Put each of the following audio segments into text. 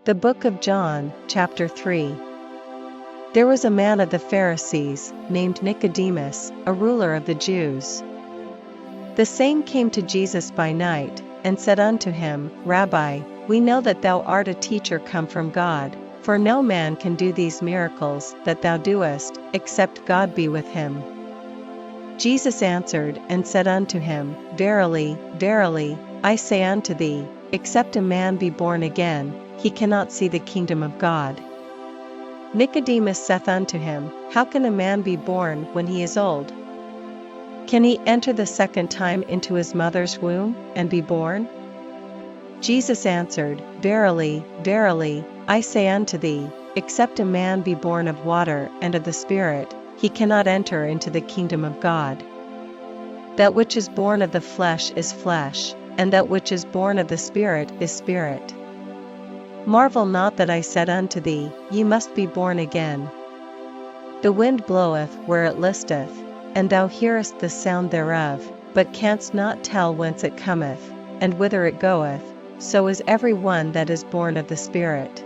The Book of John, chapter 3. There was a man of the Pharisees, named Nicodemus, a ruler of the Jews. The same came to Jesus by night, and said unto him, Rabbi, we know that thou art a teacher come from God, for no man can do these miracles that thou doest, except God be with him. Jesus answered and said unto him, Verily, verily, I say unto thee, except a man be born again, he cannot see the kingdom of God. Nicodemus saith unto him, How can a man be born when he is old? Can he enter the second time into his mother's womb, and be born? Jesus answered, Verily, verily, I say unto thee, except a man be born of water and of the Spirit, he cannot enter into the kingdom of God. That which is born of the flesh is flesh, and that which is born of the Spirit is spirit. Marvel not that I said unto thee, Ye must be born again. The wind bloweth where it listeth, and thou hearest the sound thereof, but canst not tell whence it cometh, and whither it goeth, so is every one that is born of the Spirit.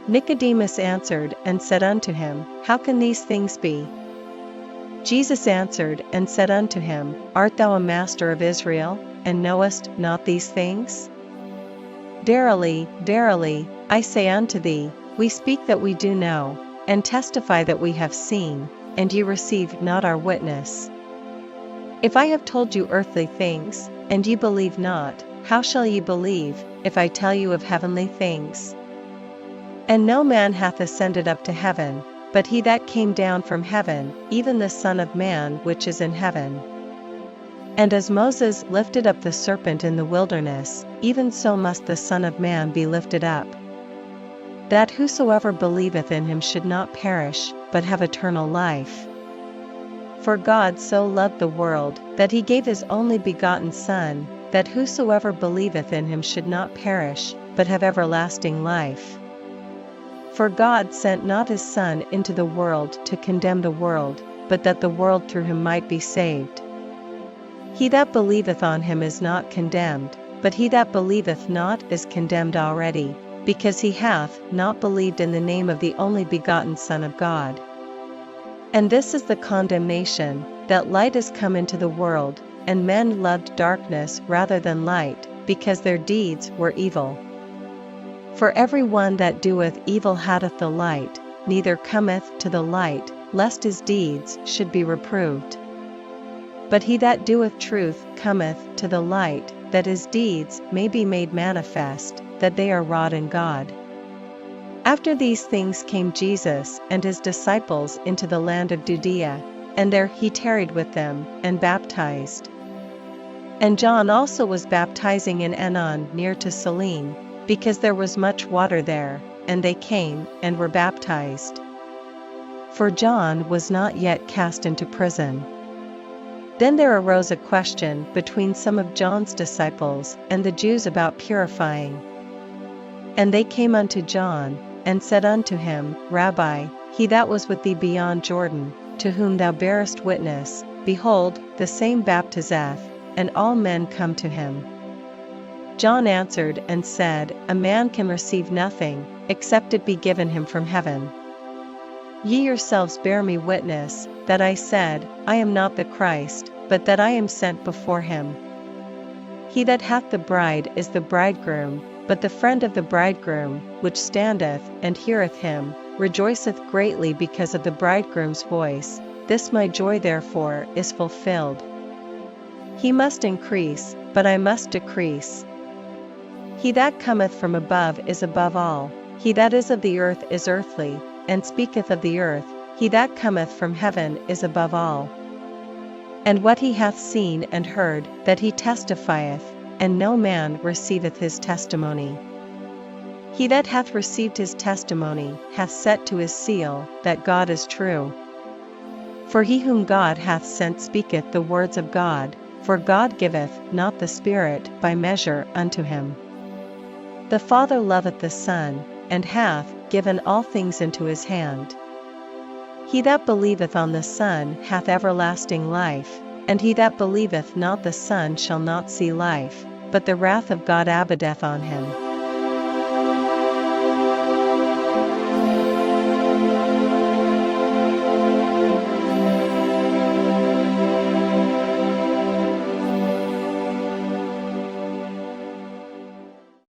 Nicodemus answered and said unto him, How can these things be? Jesus answered and said unto him, Art thou a master of Israel, and knowest not these things? Verily, verily, I say unto thee, we speak that we do know, and testify that we have seen, and ye receive not our witness. If I have told you earthly things, and ye believe not, how shall ye believe, if I tell you of heavenly things? And no man hath ascended up to heaven, but he that came down from heaven, even the Son of Man which is in heaven. And as Moses lifted up the serpent in the wilderness, even so must the Son of Man be lifted up, that whosoever believeth in him should not perish, but have eternal life. For God so loved the world, that he gave his only begotten Son, that whosoever believeth in him should not perish, but have everlasting life. For God sent not his Son into the world to condemn the world, but that the world through him might be saved. He that believeth on him is not condemned, but he that believeth not is condemned already, because he hath not believed in the name of the only begotten Son of God. And this is the condemnation, that light is come into the world, and men loved darkness rather than light, because their deeds were evil. For every one that doeth evil hateth the light, neither cometh to the light, lest his deeds should be reproved. But he that doeth truth cometh to the light, that his deeds may be made manifest, that they are wrought in God. After these things came Jesus and his disciples into the land of Judea, and there he tarried with them, and baptized. And John also was baptizing in Aenon near to Salim, because there was much water there, and they came and were baptized. For John was not yet cast into prison. Then there arose a question between some of John's disciples and the Jews about purifying. And they came unto John, and said unto him, Rabbi, he that was with thee beyond Jordan, to whom thou bearest witness, behold, the same baptizeth, and all men come to him. John answered and said, A man can receive nothing, except it be given him from heaven. Ye yourselves bear me witness, that I said, I am not the Christ, but that I am sent before him. He that hath the bride is the bridegroom, but the friend of the bridegroom, which standeth and heareth him, rejoiceth greatly because of the bridegroom's voice. This my joy therefore is fulfilled. He must increase, but I must decrease. He that cometh from above is above all, he that is of the earth is earthly, and speaketh of the earth, he that cometh from heaven is above all. And what he hath seen and heard, that he testifieth, and no man receiveth his testimony. He that hath received his testimony hath set to his seal, that God is true. For he whom God hath sent speaketh the words of God, for God giveth not the Spirit by measure unto him. The Father loveth the Son, and hath given all things into his hand. He that believeth on the Son hath everlasting life, and he that believeth not the Son shall not see life, but the wrath of God abideth on him.